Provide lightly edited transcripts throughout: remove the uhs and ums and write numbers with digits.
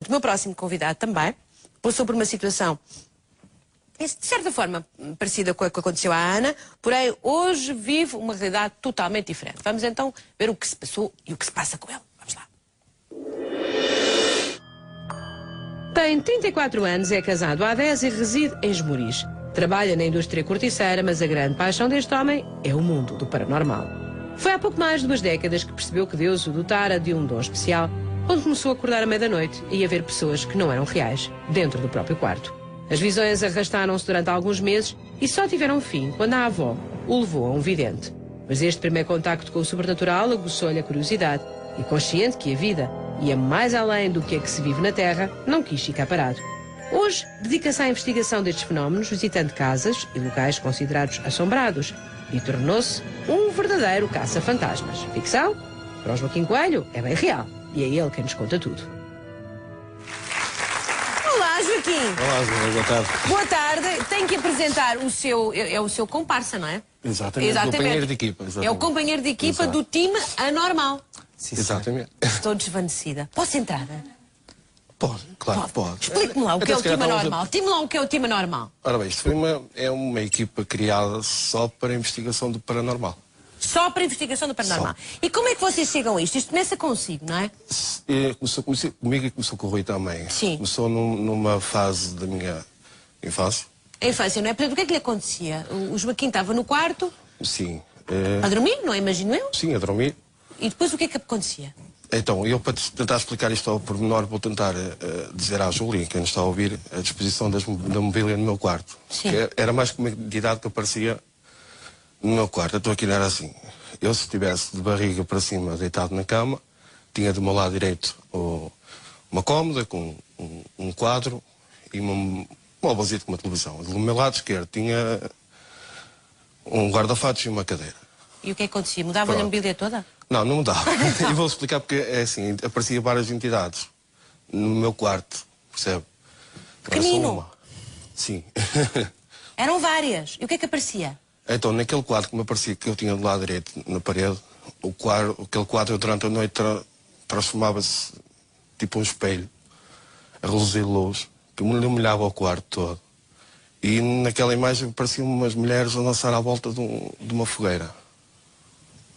O meu próximo convidado também passou por uma situação, de certa forma, parecida com a que aconteceu à Ana, porém, hoje vive uma realidade totalmente diferente. Vamos então ver o que se passou e o que se passa com ele. Vamos lá. Tem 34 anos, é casado há 10 e reside em Esmoriz. Trabalha na indústria corticeira, mas a grande paixão deste homem é o mundo do paranormal. Foi há pouco mais de 2 décadas que percebeu que Deus o dotara de um dom especial, quando começou a acordar à meia-noite e a ver pessoas que não eram reais, dentro do próprio quarto. As visões arrastaram-se durante alguns meses e só tiveram fim quando a avó o levou a um vidente. Mas este primeiro contacto com o sobrenatural aguçou-lhe a curiosidade e, consciente que a vida ia mais além do que a que se vive na Terra, não quis ficar parado. Hoje, dedica-se à investigação destes fenómenos, visitando casas e locais considerados assombrados, e tornou-se um verdadeiro caça-fantasmas. Ficção? Para o Joaquim Coelho, é bem real. E é ele quem nos conta tudo. Olá, Joaquim. Olá, Joana, boa tarde. Boa tarde. Tem que apresentar o seu... É o seu comparsa, não é? Exatamente. Exatamente. Companheiro de equipa. Exatamente. É o companheiro de equipa. Exato. Do time Anormal. Sim, exatamente. Estou desvanecida. Posso entrar? Pode, claro, pode. Explique-me lá o que é o time Anormal. Diga-me lá o que é o time Anormal. Ora bem, isto foi uma equipa criada só para a investigação do paranormal. Só para a investigação do paranormal. Só. E como é que vocês chegam a isto? Isto começa consigo, não é? Começou comigo e começou com o Rui também. Sim. Começou numa fase da minha infância. A infância, não é? Portanto, o que é que lhe acontecia? O Joaquim estava no quarto? Sim. A dormir, não é? Imagino eu? Sim, a dormir. E depois o que é que acontecia? Então, eu para tentar explicar isto ao pormenor, vou tentar dizer à Júlia, quem nos está a ouvir, a disposição da mobília no meu quarto. Sim. Que era mais comodidade que aparecia no meu quarto. Então aquilo era assim. Eu, se estivesse de barriga para cima, deitado na cama, tinha do meu lado direito uma cómoda com um quadro e uma bolsita com uma televisão. Do meu lado esquerdo tinha um guarda-fatos e uma cadeira. E o que é que acontecia? Mudava-lhe a mobília toda? Não, não mudava. E vou explicar porque é assim, aparecia várias entidades no meu quarto, percebe? Pequenino? Sim. Eram várias. E o que é que aparecia? Então, naquele quadro que me aparecia, que eu tinha do lado direito, na parede, aquele quadro durante a noite transformava-se tipo um espelho, a reluzir luz, que me iluminava o quarto todo. E naquela imagem pareciam umas mulheres a dançar à volta de uma fogueira.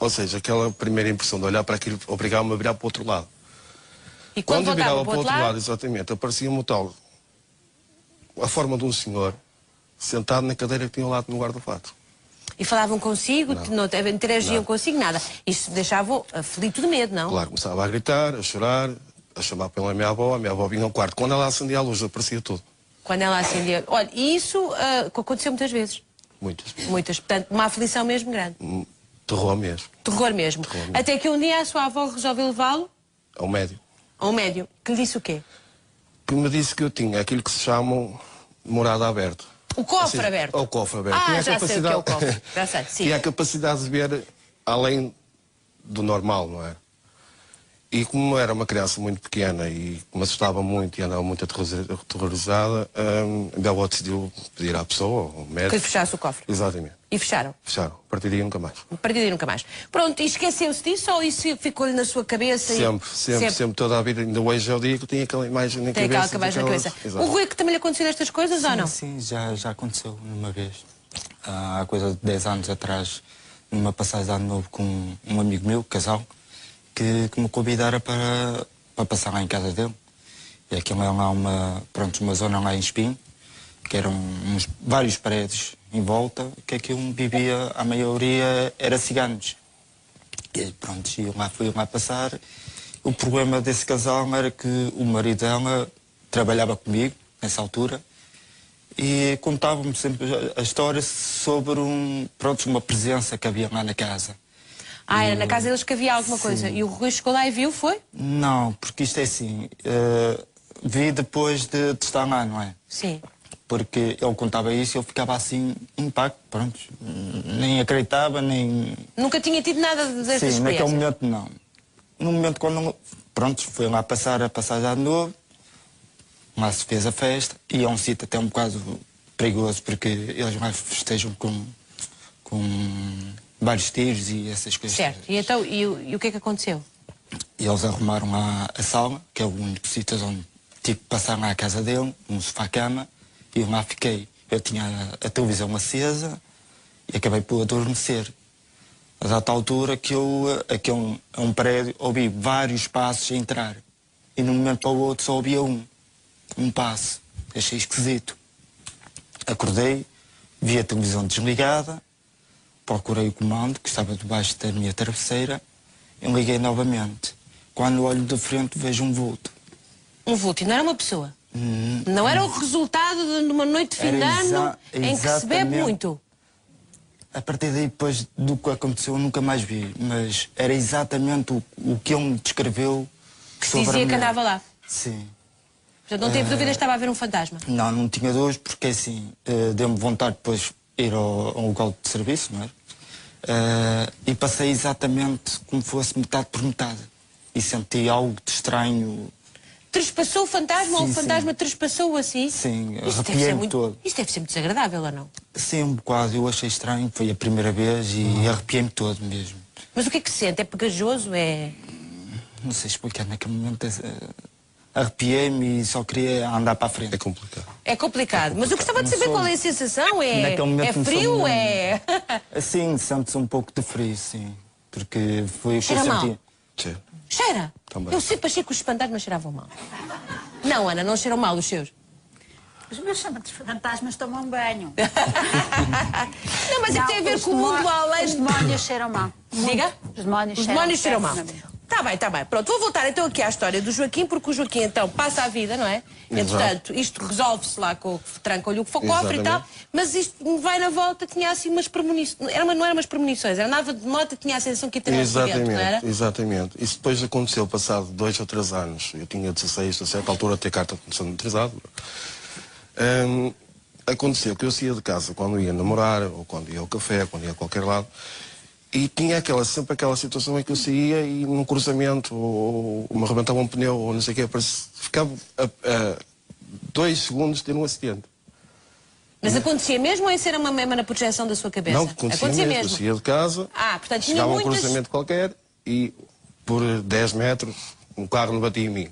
Ou seja, aquela primeira impressão de olhar para aquilo obrigava-me a virar para o outro lado. E quando eu virava para o outro lado, exatamente, aparecia-me o tal, a forma de um senhor, sentado na cadeira que tinha ao lado no guarda-fato. E falavam consigo, não interagiam não. Consigo, nada. Isso deixava aflito de medo, não? Claro, começava a gritar, a chorar, a chamar pela minha avó vinha ao quarto. Quando ela acendia a luz, aparecia tudo. Quando ela acendia... Olha, e isso aconteceu muitas vezes? Muitas. Muitas. Portanto, uma aflição mesmo grande. Terror mesmo. Terror mesmo. Terror mesmo. Até que um dia a sua avó resolveu levá-lo... Ao médium. Ao médium. Que lhe disse o quê? Que me disse que eu tinha aquilo que se chama morada aberta. O cofre aberto? O cofre aberto. Ah, já sei o que é o cofre. Já sei, sim. Tinha a capacidade de ver além do normal, não é? E como era uma criança muito pequena e me assustava muito e andava muito aterrorizada, a minha avó decidiu pedir à pessoa, ao médico... Que lhe fechasse o cofre? Exatamente. E fecharam? Fecharam. A partir daí nunca mais. A partir daí nunca mais. Pronto, e esqueceu-se disso ou isso ficou-lhe na sua cabeça? Sempre, toda a vida. Ainda hoje é o dia que eu tenho aquela imagem na cabeça. Tem aquela imagem na cabeça. Exato. O Rui, que também lhe aconteceu estas coisas ou não? Sim, já aconteceu uma vez. Há coisa de 10 anos atrás, numa passagem de ano novo com um amigo meu, casal, que me convidara para passar lá em casa dele. E aquilo é lá uma zona lá em Espinho, que eram vários prédios em volta, que aquilo vivia, a maioria era ciganos. E pronto, fui lá passar. O problema desse casal era que o marido dela trabalhava comigo, nessa altura, e contava-me sempre a história sobre uma presença que havia lá na casa. Ah, era na casa deles que havia alguma coisa. E o Rui chegou lá e viu, foi? Não, porque isto é assim, vi depois de estar lá, não é? Sim. Porque ele contava isso e eu ficava assim, impacto, pronto. Nem acreditava, nem... Nunca tinha tido nada dessas experiências? Sim, naquele momento não. No momento quando, pronto, foi lá passar a passagem de novo, lá se fez a festa, e é um sítio até um bocado perigoso, porque eles lá festejam com vários tiros e essas coisas. Certo. E então, e o que é que aconteceu? E eles arrumaram lá a sala, que é o único sítio onde tive que passar lá à casa dele, num sofá-cama, e lá fiquei. Eu tinha a televisão acesa e acabei por adormecer. A dada altura que eu, aqui a um prédio, ouvi vários passos a entrar. E de um momento para o outro só ouvia um passo. Achei esquisito. Acordei, vi a televisão desligada, procurei o comando, que estava debaixo da minha travesseira, e liguei novamente. Quando olho de frente, vejo um vulto. Um vulto, e não era uma pessoa? Não era o resultado de uma noite de fim de ano em que se bebe muito? A partir daí, depois do que aconteceu, eu nunca mais vi. Mas era exatamente o que ele me descreveu. Que se dizia que andava lá? Sim. Portanto, não teve dúvida que estava a ver um fantasma? Não tinha dúvidas, porque assim, deu-me vontade depois de ir ao local de serviço, não é? E passei exatamente como fosse metade por metade. E senti algo de estranho. Trespassou o fantasma, Sim, ou o fantasma sim. trespassou assim? Sim, Isto deve ser arrepiei-me muito, todo. isto deve ser muito desagradável, ou não? Sim, um bocado. Eu achei estranho, foi a primeira vez e arrepiei-me todo mesmo. Mas o que é que se sente? É pegajoso? É... Não sei explicar, naquele momento arrepiei-me e só queria andar para a frente. É complicado. É complicado. Mas eu gostava de Não saber sou- qual é a sensação. É, Naquele momento não sou frio? nenhum. É... Assim, sente-se um pouco de frio, sim. Porque foi o que Cheira eu mal? senti. Sim. Cheira? Também. Eu sempre achei que os fantasmas cheiravam mal. Não, Ana, não cheiram mal os seus. Os meus fantasmas tomam banho. Não, mas é que tem a ver com o mundo além Os de... demónios cheiram mal. Diga? Os demónios cheiram mal. péssimamente. Tá bem. Pronto, vou voltar então aqui à história do Joaquim, porque o Joaquim então passa a vida, não é? Entretanto, isto resolve-se lá com o trancam-lhe o cofre e tal, Exatamente. mas isto vai na volta, tinha assim umas premonições. Não eram umas premonições, era nada de moto, tinha a sensação que ia ter um acidente, não era? Exatamente. Isso depois aconteceu, passado 2 ou 3 anos. Eu tinha 16, a certa altura, de ter carta de condução motorizada. Aconteceu que eu saía de casa quando ia namorar, ou quando ia ao café, quando ia a qualquer lado, e tinha sempre aquela situação em que eu saía e num cruzamento, ou me arrebentava um pneu, ou não sei o quê, ficava a 2 segundos de ter um acidente. Mas acontecia mesmo ou isso era uma mesma na projeção da sua cabeça? Não, acontecia mesmo. Eu saía de casa, Portanto, tinha chegava a um muitas... cruzamento qualquer e por 10 metros um carro não batia em mim.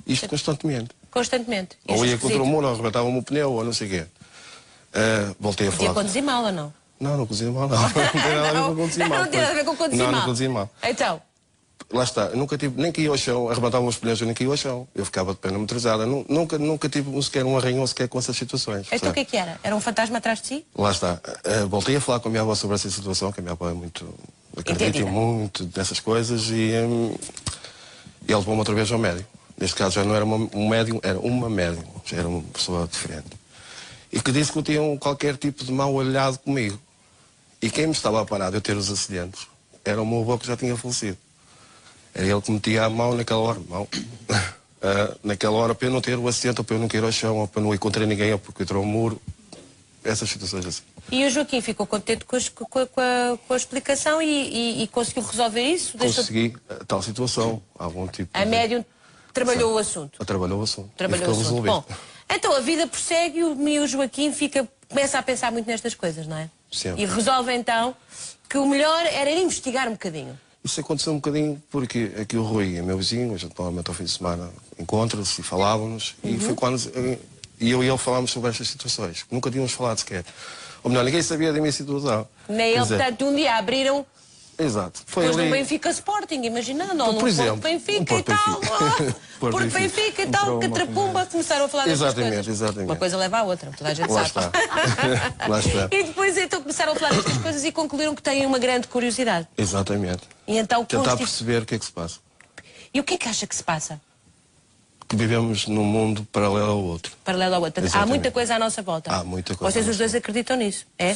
Isto constantemente. Constantemente. Ou Isso é ia contra o esquisito. muro, ou arrebentava-me o pneu, ou não sei o quê. Voltei a Podia falar. conduzir mal ou não? Não conduzia mal, não. Não tem nada a ver com conduzir mal. Não tem nada a ver com conduzir mal. Não conduzia mal. Então, Lá está, eu nunca tive, nem caí ao chão, arrebentava os pneus, eu nem caí ao chão. Eu ficava de pena motorizada. Nunca tive sequer um arranhão sequer com essas situações. então o que é que era? Era um fantasma atrás de si? Lá está. Voltei a falar com a minha avó sobre essa situação, que a minha avó é muito... acredita Entendida. muito nessas coisas e ele levou-me outra vez ao médium. Neste caso já não era um médium, era uma médium. Já era uma pessoa diferente. E que disse que eu tinha qualquer tipo de mal olhado comigo. E quem me estava a parar de eu ter os acidentes era o meu avô que já tinha falecido. Era ele que metia a mão naquela hora. Naquela hora para eu não ter o acidente, ou para eu não cair ao chão, ou para não encontrar ninguém, ou porque eu entrou um muro. Essas situações assim. E o Joaquim ficou contente com a explicação e conseguiu resolver isso? Consegui tal situação, algum tipo A médium trabalhou o assunto. Trabalhou o assunto. Trabalhou e o ficou assunto. resolvido. Bom, então a vida prossegue e o Joaquim começa a pensar muito nestas coisas, não é? Sempre. E resolve então que o melhor era ir investigar um bocadinho. Isso aconteceu um bocadinho porque aqui o Rui é meu vizinho, a gente normalmente ao fim de semana encontra-se e falávamos, e foi quando eu e ele falámos sobre estas situações, que nunca tínhamos falado sequer. Ou melhor, ninguém sabia da minha situação. Nem ele, portanto, um dia abriram Exato. Foi depois ali... no Benfica Sporting, imaginando, ou Por no exemplo, Porto Benfica um Porto e tal. Benfica. Porto Benfica e tal, Entrou uma Catrapumba, começaram a falar destas Exatamente, coisas. exatamente. Uma coisa leva à outra, toda a gente Lá sabe. está. Lá está. E depois então começaram a falar destas coisas e concluíram que têm uma grande curiosidade. Exatamente. E então Tentar perceber o que é que se passa. E o que é que acha que se passa? Que vivemos num mundo paralelo ao outro. Paralelo ao outro. Há Exatamente. muita coisa à nossa volta. Há muita coisa Vocês à os nossa dois acreditam nisso, é?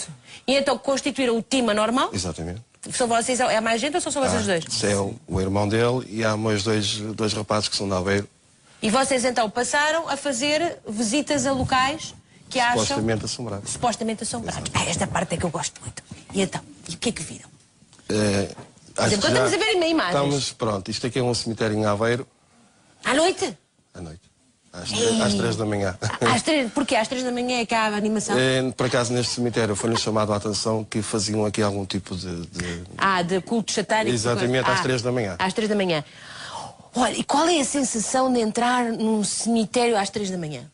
E então constituíram o time anormal? Exatamente. São vocês, é mais gente ou são só vocês dois? Céu, o irmão dele, e há mais dois rapazes que são de Aveiro, E vocês então passaram a fazer visitas a locais que acham supostamente assombrados. supostamente assombrados. Esta parte é que eu gosto muito. E então, e o que é que viram? Acho exemplo, que já estamos a ver imagens. Estamos, pronto, isto aqui é um cemitério em Aveiro, À noite? à noite, às 3 da manhã. Às 3, porque às 3 da manhã é que há a animação? Por acaso, neste cemitério foi-nos chamado a atenção que faziam aqui algum tipo de... De culto satânico. Exatamente, às 3 da manhã. Às 3 da manhã. Olha, e qual é a sensação de entrar num cemitério às 3 da manhã?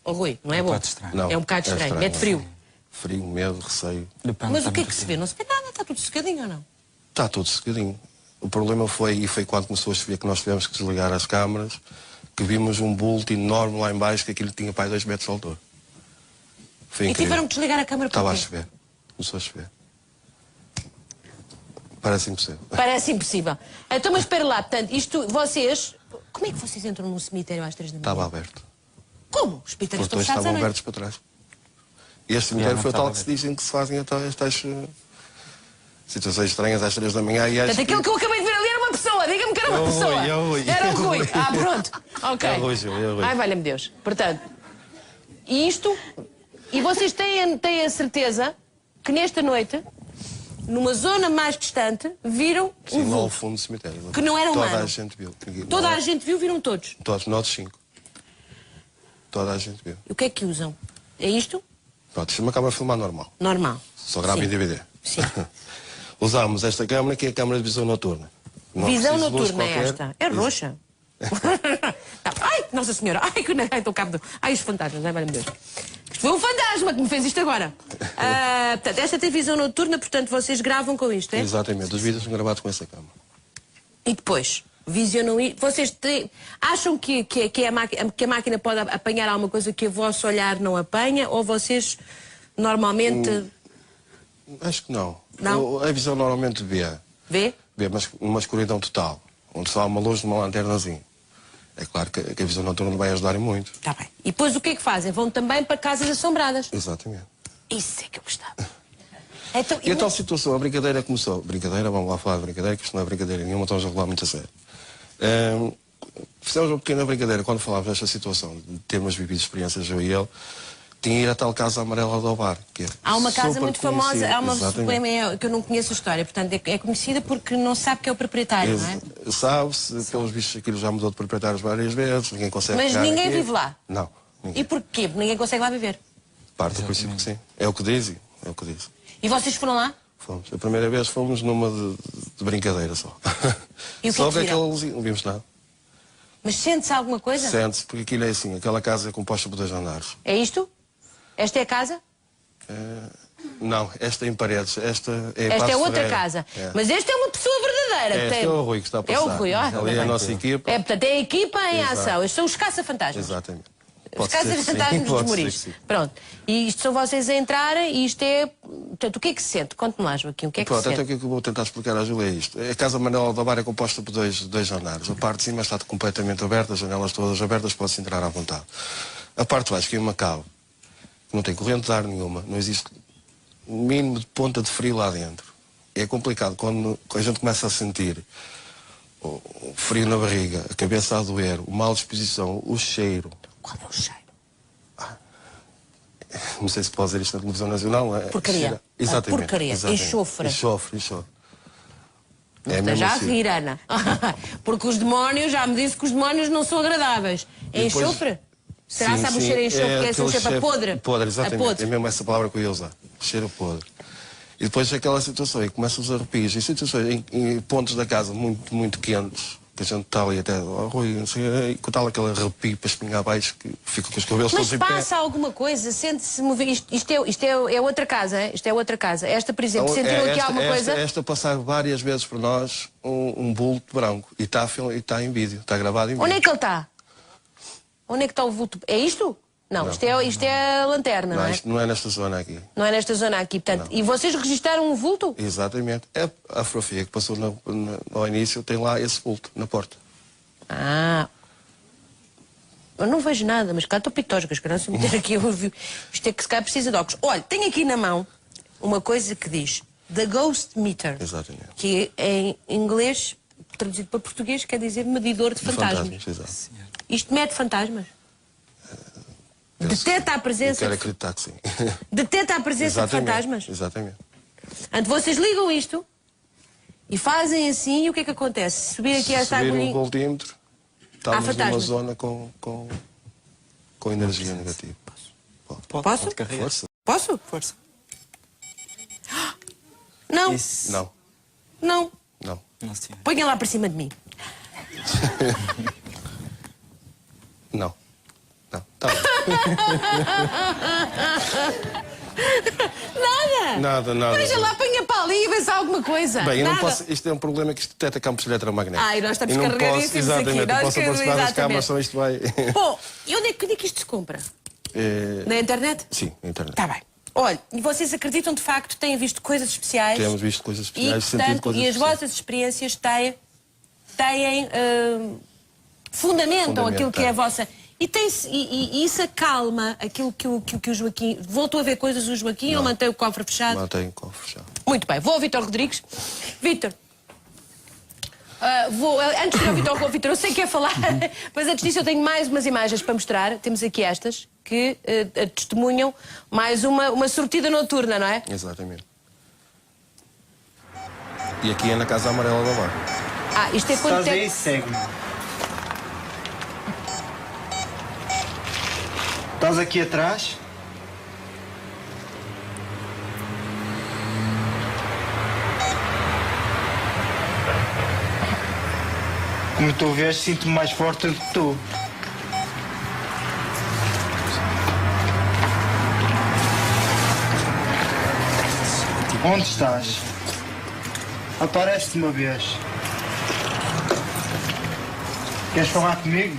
Oh, Rui, não é bom? estranho. Não, É um bocado estranho. Mete frio. Frio, medo, receio. Depende Mas o que é também que do se dia. vê? Não se vê nada, está tudo secadinho ou não? Está tudo secadinho. O problema foi quando começou a chover que nós tivemos que desligar as câmaras, que vimos um bulto enorme lá em baixo, que aquilo tinha para 2 metros de altura. Foi E incrível. tiveram que desligar a câmara Estava a porquê? chover. Começou a chover. Parece impossível. Parece impossível. Então, mas espera lá, portanto, isto, vocês... Como é que vocês entram num cemitério às 3 da manhã? Estava aberto. Como? Os cemitérios Os dois estão fechados à estavam noite. abertos para trás. E este cemitério não foi o tal estava que se dizem que se fazem até estas situações estranhas às 3 da manhã e às... Portanto, aquilo que eu acabei de ver ali era uma pessoa. Diga-me que era uma É o Rui, pessoa. é o Rui. Era o É o Rui. Rui. Ah, pronto. Ok. É o Rui, Gil, é o Rui. Ai, valha-me Deus. Portanto, isto... E vocês têm a certeza que nesta noite, numa zona mais distante, viram Sim, um lá ao vulto. fundo do cemitério. Que não era Toda humano. a gente viu. Toda a gente viu, viram todos. Todos, nós 5. Toda a gente viu. E o que é que usam? É isto? Pronto, isto é uma câmara a filmar normal. Normal. Só grava Sim. em DVD. Sim. Usámos esta câmara que é a câmara de visão noturna. Não Visão precisa de luz noturna é qualquer. esta. É roxa. Ai, Nossa Senhora. Ai, que estou cabo. Ai, os fantasmas. Ai, valha-me Deus. Isto foi um fantasma que me fez isto agora. Portanto, esta tem visão noturna, portanto, vocês gravam com isto, é? Exatamente, os vídeos são gravados com essa câmara. E depois, visionam isto. Vocês acham que a máquina pode apanhar alguma coisa que o vosso olhar não apanha? Ou vocês normalmente Acho que não. Não? A visão normalmente vê, vê? mas numa escuridão total, onde só há uma luz de uma lanternazinha. É claro que a visão noturna vai ajudar muito. Está bem. E depois o que é que fazem? Vão também para casas assombradas. Exatamente. Isso é que eu gostava. Então, E a tal situação, a brincadeira começou. Brincadeira, vamos lá falar de brincadeira, que isto não é brincadeira nenhuma, estamos a rolar muito a sério. Fizemos uma pequena brincadeira quando falávamos desta situação, de termos vivido experiências, eu e ele. Tinha ir a tal casa amarela do bar. Que é há uma casa super muito famosa, conhecida. há uma Exatamente. que eu não conheço a história, portanto é conhecida porque não sabe que é o proprietário, não é? Sabe-se, pelos vistos, aquilo já mudou de proprietários várias vezes, ninguém consegue Mas pegar ninguém aqui. vive lá? Não, ninguém. E porquê? Porque ninguém consegue lá viver. Parte do princípio que sim. É o que dizem, é o que dizem. E vocês foram lá? Fomos. A primeira vez fomos numa de brincadeira só. E o que só é que viram? não vimos nada. Mas sente-se alguma coisa? Sente-se, porque aquilo é assim, aquela casa é composta por 2 andares. É isto? Esta é a casa? Não, esta é em paredes, esta é Esta é Passo outra Ferreira. É. É. Mas esta é uma pessoa verdadeira. Este é o Rui que está a passar. É o Rui, olha. Ali é a nossa equipa. É, portanto, é a equipa em Exato. ação. Estes são os caça-fantasmas. Exatamente. Os Pode ser que sim, caça-fantasmas dos pode ser Moris. que sim. Pronto. E isto são vocês a entrarem e isto é... Portanto, o que é que se sente? Conte-me lá, Joaquim, o que é que Pronto, se até sente? o que eu vou tentar explicar à Júlia é isto. A Casa Manuel da Bar é composta por dois andares. A parte de cima está completamente aberta, as janelas todas abertas, pode-se entrar à vontade. A parte de baixo, que é uma cave, não tem corrente de ar nenhuma, não existe mínimo de ponta de frio lá dentro. É complicado quando a gente começa a sentir o frio na barriga, a cabeça a doer, o mal disposição, o cheiro. Qual é o cheiro? Não sei se pode dizer isto na televisão nacional. Porcaria. Cheira. Exatamente. Porcaria. Exatamente. Enxofre. Enxofre. Não É esteja mesmo a assim. rir, Ana. Porque os demónios, já me disse que os demónios não são agradáveis. É E depois- enxofre? Será Sim, sabe o sim, cheiro a enxofre, que é assim, aquele um cheiro a podre? Podre, exatamente. A podre. É mesmo essa palavra que eu ia usar. Cheiro a podre. E depois aquela situação em que começam os arrepios, em situações, em pontos da casa muito, muito quentes, que a gente está ali até, Rui, não sei, e com tal aquele arrepio para espinhar abaixo, que fica com os cabelos Mas todos em pé. passa alguma coisa? Sente-se mover? Isto é outra casa, é? Isto é outra casa. Esta, por exemplo, sentiram aqui alguma coisa? Esta passar várias vezes por nós um bulto branco. E está em vídeo, está gravado em vídeo. Onde é que ele está? Onde é que está o vulto? É isto? Não, isto é a lanterna, não é? Isto não é nesta zona aqui. Não é nesta zona aqui, portanto. E vocês registaram um vulto? Exatamente. É a fotografia que passou ao início, tem lá esse bulto na porta. Ah. Eu não vejo nada, mas cá estou pitosgas, que não se meter aqui. Isto é que se calhar precisa de óculos. Olha, tenho aqui na mão uma coisa que diz The Ghost Meter. Exatamente. Que em inglês, traduzido para português, quer dizer medidor de fantasmas. Exato. Isto mede fantasmas? Detecta a Eu presença quero de... acreditar que sim. Detecta a presença de fantasmas? Exatamente. Portanto, vocês ligam isto e fazem assim, e o que é que acontece? Subir aqui esta Subir um agulhinha... voltímetro, estamos numa fantasmas. zona com energia negativa. Posso? Pode carregar. Força? Posso? Força. Não, Isso. Não, não. não. Não, senhor. Ponha lá para cima de mim. Não. Não, tá bem. Nada? Nada. Veja lá, apanha para ali e vê se há alguma coisa. Bem, eu Nada. não posso, isto é um problema que isto detecta campos eletromagnéticos. E nós estamos E não carregadíssimos posso, exatamente, aqui. não posso aproximar das câmaras, só isto vai... Bom, e onde é que isto se compra? Na internet? Sim, na internet. Está bem. Olha, e vocês acreditam de facto que têm visto coisas especiais? Temos visto coisas especiais, e, sentido portanto, coisas e as especiais. vossas experiências fundamentam aquilo que é a vossa... E isso acalma aquilo que o Joaquim... Voltou a ver coisas o Joaquim ou mantém o cofre fechado? Mantém o cofre fechado. Muito bem, vou ao Vítor Rodrigues. Vítor, antes de ir ao Vítor, eu sei que é falar, mas antes disso eu tenho mais umas imagens para mostrar. Temos aqui estas que testemunham mais uma sortida noturna, não é? Exatamente. E aqui é na Casa Amarela da Barra. Isto é quanto Estás aí, tempo? segue-me. Estás aqui atrás? Como tu vês, sinto-me mais forte do que tu. Onde estás? Aparece-te uma vez. Queres falar comigo?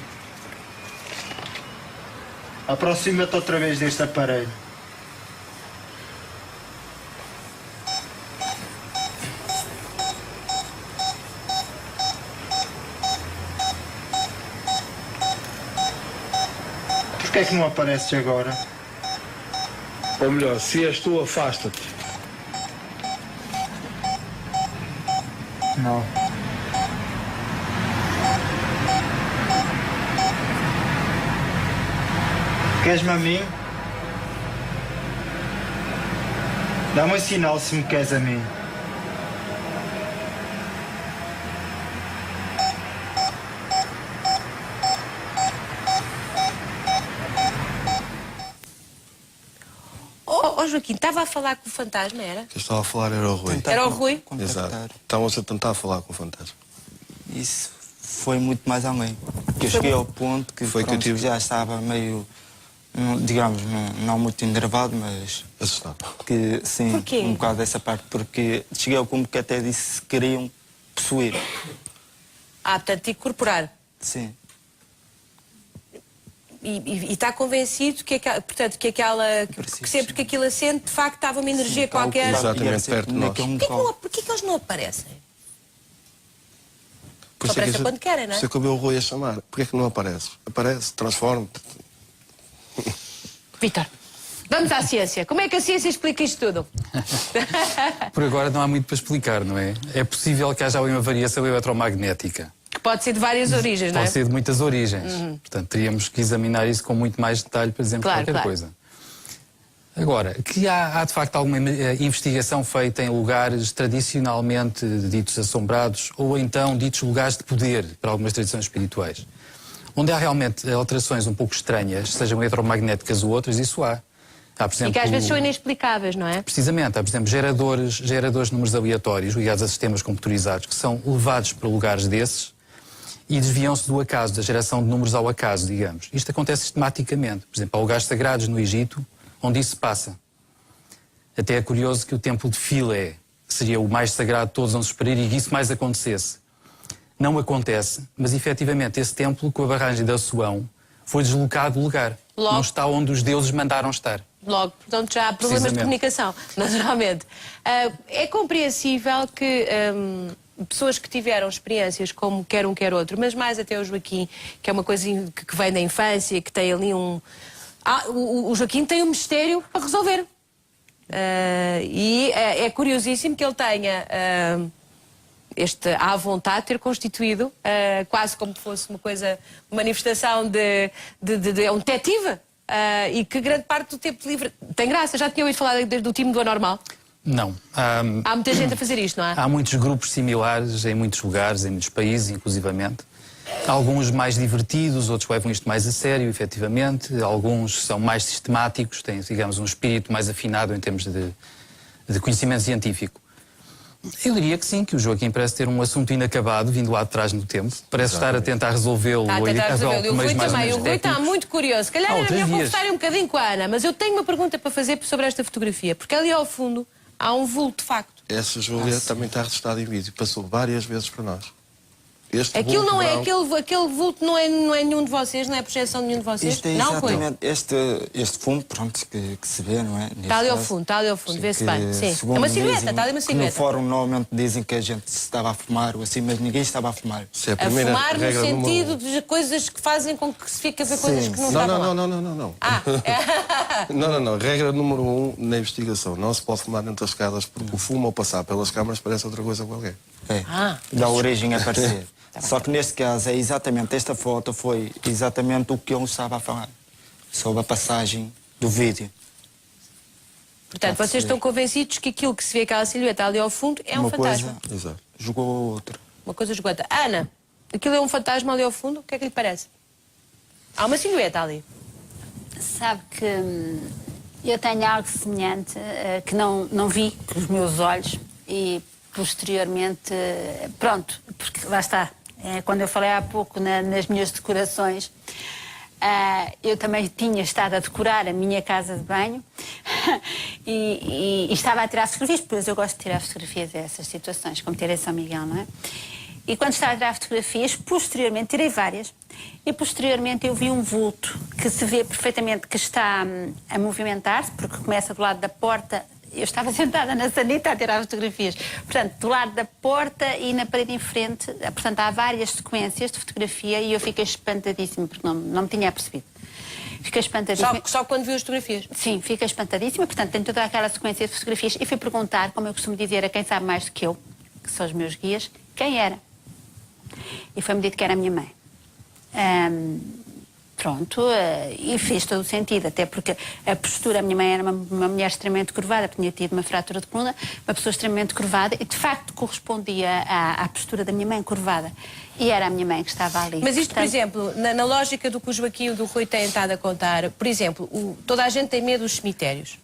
Aproxima-te outra vez deste aparelho. Porquê é que não apareces agora? Ou melhor, se és tu, afasta-te. Não. Queres-me a mim? Dá-me um sinal se me queres a mim. Joaquim, estava a falar com o fantasma, era? Quem estava a falar era o Rui. Era o Rui? Exato. Estávamos a tentar falar com o fantasma. Isso foi muito mais além. Eu cheguei ao ponto que, Foi que eu tive- já estava meio, digamos, não muito enervado, mas Assustado. que sim, Porquê? um bocado dessa parte, porque cheguei ao ponto que até disse que queriam possuir. Portanto, incorporar. Sim. E está convencido que, portanto, que aquela. Que sempre que aquilo acende, de facto, estava uma energia qualquer. Exatamente, perto de nós. Porquê que eles não aparecem? Por Só isso é que aparecem quando querem, não é? Por isso é que eu vi o Rui a chamar. Porquê é que não apareces? Aparece, transforma-te. Vítor, vamos à ciência. Como é que a ciência explica isto tudo? Por agora não há muito para explicar, não é? É possível que haja uma variação eletromagnética. Que pode ser de várias origens, não é? Pode ser de muitas origens. Portanto, teríamos que examinar isso com muito mais detalhe para dizermos qualquer coisa. Agora, que há de facto alguma investigação feita em lugares tradicionalmente ditos assombrados ou então ditos lugares de poder para algumas tradições espirituais, onde há realmente alterações um pouco estranhas, sejam eletromagnéticas ou outras, isso há. Há, por exemplo, E que às vezes são inexplicáveis, não é? Precisamente, há, por exemplo, geradores de números aleatórios ligados a sistemas computadorizados que são levados para lugares desses e desviam-se do acaso, da geração de números ao acaso, digamos. Isto acontece sistematicamente. Por exemplo, há lugares sagrados no Egito onde isso se passa. Até é curioso que o templo de Philae seria o mais sagrado de todos, onde se esperaria e que isso mais acontecesse. Não acontece, mas efetivamente esse templo, com a barragem de Assuão, foi deslocado do lugar. Logo. Não está onde os deuses mandaram estar. Logo, portanto já há problemas de comunicação, naturalmente. É compreensível que pessoas que tiveram experiências como quer um quer outro, mas mais até o Joaquim, que é uma coisa que vem da infância, que tem ali um... o Joaquim tem um mistério para resolver. E é curiosíssimo que ele tenha à vontade de ter constituído, quase como fosse uma coisa, uma manifestação de um detetive. E que grande parte do tempo livre tem graça. Já tinha ouvido falar do time do Anormal? Não. Há muita gente a fazer isto, não é? Há muitos grupos similares em muitos lugares, em muitos países, inclusivamente. Alguns mais divertidos, outros levam isto mais a sério, efetivamente. Alguns são mais sistemáticos, têm, digamos, um espírito mais afinado em termos de conhecimento científico. Eu diria que sim, que o Joaquim parece ter um assunto inacabado, vindo lá de trás no tempo. Parece estar a tentar resolvê-lo. Está a tentar resolvê-lo. O Rui também. O Rui está muito curioso. Se calhar era melhor conversarem um bocadinho com a Ana, mas eu tenho uma pergunta para fazer sobre esta fotografia, porque ali ao fundo há um vulto de facto. Essa Júlia também está registrada em vídeo. Passou várias vezes para nós. Aquilo não é, aquele vulto não é nenhum de vocês, não é projeção de nenhum de vocês? Isto é não, exatamente este fumo, pronto, que se vê, não é? Está ali ao fundo, vê-se bem. Sim. É uma silhueta, está ali uma silhueta. No fórum normalmente dizem que a gente se estava a fumar ou assim, mas ninguém estava a fumar. É a fumar no sentido de coisas que fazem com que se fique a ver coisas que não estavam lá. Não. Não. Regra número 1 na investigação. Não se pode fumar dentro das escadas porque o fumo ao passar pelas câmaras parece outra coisa qualquer. Dá origem a parecer. Só que neste caso é exatamente, esta foto foi exatamente o que eu estava a falar, sobre a passagem do vídeo. Portanto, vocês estão convencidos que aquilo que se vê, aquela silhueta ali ao fundo, é um fantasma? Exato. Jogou a outra. Uma coisa jogou a outra. Ana, aquilo é um fantasma ali ao fundo? O que é que lhe parece? Há uma silhueta ali. Sabe que eu tenho algo semelhante que não vi com os meus olhos e posteriormente, pronto, porque lá está. Quando eu falei há pouco nas minhas decorações, eu também tinha estado a decorar a minha casa de banho e estava a tirar fotografias, pois eu gosto de tirar fotografias a essas situações, como tirei São Miguel, não é? E quando estava a tirar fotografias, posteriormente, tirei várias, e posteriormente eu vi um vulto que se vê perfeitamente que está a movimentar-se, porque começa do lado da porta. Eu estava sentada na sanita a tirar fotografias. Portanto, do lado da porta e na parede em frente, portanto, há várias sequências de fotografia e eu fiquei espantadíssima, porque não me tinha percebido. Fiquei espantadíssima. Só quando viu as fotografias? Sim, fiquei espantadíssima. Portanto, tenho toda aquela sequência de fotografias e fui perguntar, como eu costumo dizer a quem sabe mais do que eu, que são os meus guias, quem era. E foi-me dito que era a minha mãe. Pronto, e fez todo o sentido, até porque a postura, a minha mãe era uma mulher extremamente curvada, tinha tido uma fratura de coluna, uma pessoa extremamente curvada e de facto correspondia à postura da minha mãe curvada. E era a minha mãe que estava ali. Mas isto, portanto, por exemplo, na lógica do que o Joaquim e do Rui têm estado a contar, por exemplo, toda a gente tem medo dos cemitérios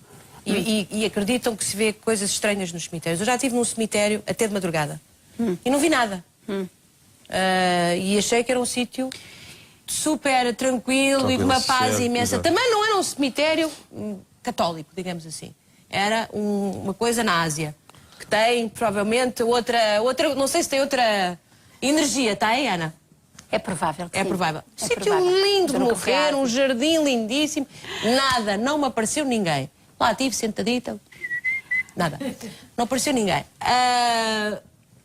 e acreditam que se vê coisas estranhas nos cemitérios. Eu já estive num cemitério até de madrugada e não vi nada. E achei que era um sítio super tranquilo e de uma paz imensa. Exato. Também não era um cemitério católico, digamos assim. Era uma coisa na Ásia, que tem provavelmente outra, não sei se tem outra energia, tem, Ana? É provável que sim. É provável. É Sítio provável. lindo de morrer, um jardim lindíssimo, nada, não me apareceu ninguém. Lá estive sentadita, nada, não apareceu ninguém.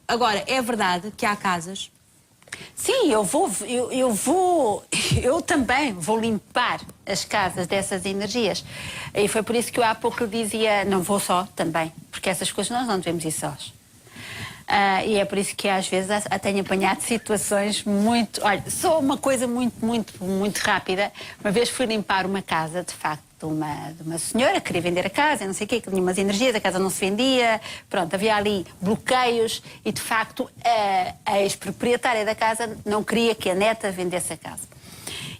Agora, é verdade que há casas. Sim, eu também vou limpar as casas dessas energias. E foi por isso que eu há pouco lhe dizia, não vou só também, porque essas coisas nós não devemos ir sós. E é por isso que às vezes tenho apanhado situações muito... Olha, só uma coisa muito rápida. Uma vez fui limpar uma casa, de facto, de uma senhora que queria vender a casa, não sei o quê, que tinha umas energias, a casa não se vendia, pronto, havia ali bloqueios e, de facto, a ex-proprietária da casa não queria que a neta vendesse a casa.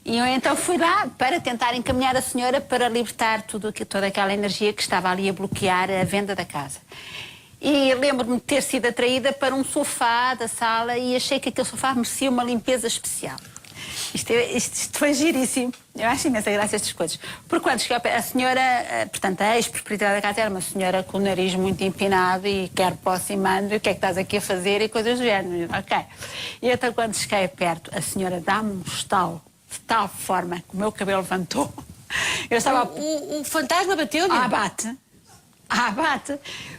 E eu então fui lá para tentar encaminhar a senhora para libertar toda aquela energia que estava ali a bloquear a venda da casa. E lembro-me de ter sido atraída para um sofá da sala e achei que aquele sofá merecia uma limpeza especial. Isto foi giríssimo. Eu acho imensa graça estas coisas. Porque quando chegou a senhora, portanto, a ex-proprietária da casa era uma senhora com o nariz muito empinado e quer posse e mando, o que é que estás aqui a fazer e coisas do género. Ok. E então quando cheguei perto, a senhora dá-me um estalo de tal forma que o meu cabelo levantou. Eu estava... O fantasma bateu-lhe? Bate.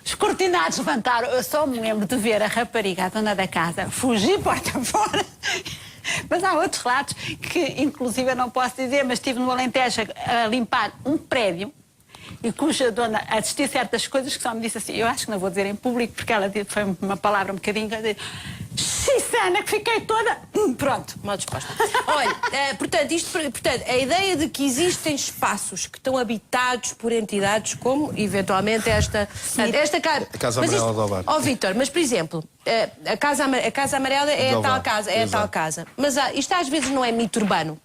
Os cortinados levantaram. Eu só me lembro de ver a rapariga, a dona da casa, fugir porta fora. Mas há outros relatos que, inclusive, eu não posso dizer, mas estive no Alentejo a limpar um prédio e cuja dona assistiu certas coisas que só me disse assim, eu acho que não vou dizer em público, porque ela foi uma palavra um bocadinho... Xisana, que fiquei toda... Pronto. Mal disposta. Olha, portanto, a ideia de que existem espaços que estão habitados por entidades como, eventualmente, esta casa... A Casa Amarela do Alvar. Vítor, mas, por exemplo, a Casa Amarela é a tal casa, tal casa. Mas isto às vezes não é mito urbano.